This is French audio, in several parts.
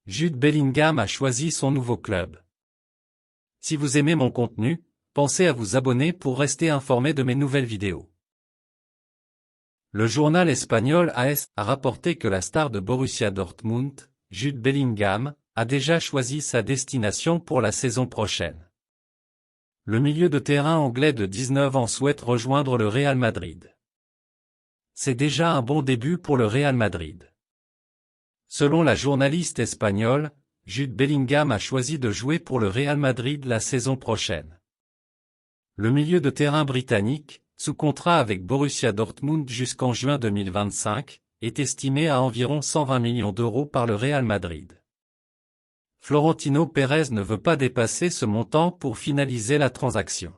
Jude Bellingham a choisi son nouveau club. Si vous aimez mon contenu, pensez à vous abonner pour rester informé de mes nouvelles vidéos. Le journal espagnol AS a rapporté que la star de Borussia Dortmund, Jude Bellingham, a déjà choisi sa destination pour la saison prochaine. Le milieu de terrain anglais de 19 ans souhaite rejoindre le Real Madrid. C'est déjà un bon début pour le Real Madrid. Selon la journaliste espagnole, Jude Bellingham a choisi de jouer pour le Real Madrid la saison prochaine. Le milieu de terrain britannique, sous contrat avec Borussia Dortmund jusqu'en juin 2025, est estimé à environ 120 millions d'euros par le Real Madrid. Florentino Pérez ne veut pas dépasser ce montant pour finaliser la transaction.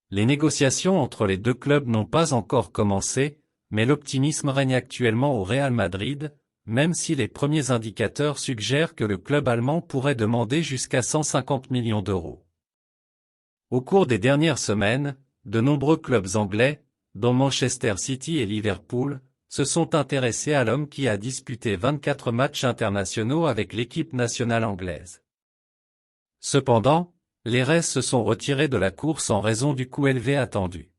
Les négociations entre les deux clubs n'ont pas encore commencé, mais l'optimisme règne actuellement au Real Madrid, même si les premiers indicateurs suggèrent que le club allemand pourrait demander jusqu'à 150 millions d'euros. Au cours des dernières semaines, de nombreux clubs anglais, dont Manchester City et Liverpool, se sont intéressés à l'homme qui a disputé 24 matchs internationaux avec l'équipe nationale anglaise. Cependant, les Reds se sont retirés de la course en raison du coût élevé attendu.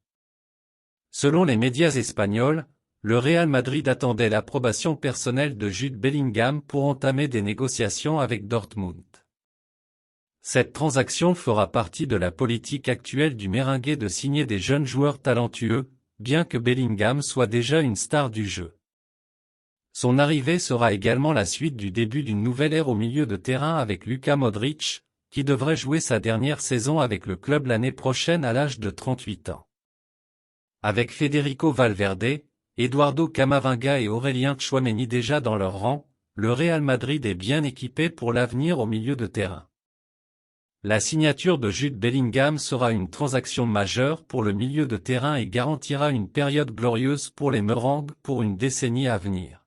Selon les médias espagnols, le Real Madrid attendait l'approbation personnelle de Jude Bellingham pour entamer des négociations avec Dortmund. Cette transaction fera partie de la politique actuelle du Merengue de signer des jeunes joueurs talentueux, bien que Bellingham soit déjà une star du jeu. Son arrivée sera également la suite du début d'une nouvelle ère au milieu de terrain avec Luka Modric, qui devrait jouer sa dernière saison avec le club l'année prochaine à l'âge de 38 ans. Avec Federico Valverde, Eduardo Camavinga et Aurélien Tchouaméni déjà dans leur rang, le Real Madrid est bien équipé pour l'avenir au milieu de terrain. La signature de Jude Bellingham sera une transaction majeure pour le milieu de terrain et garantira une période glorieuse pour les Merengues pour une décennie à venir.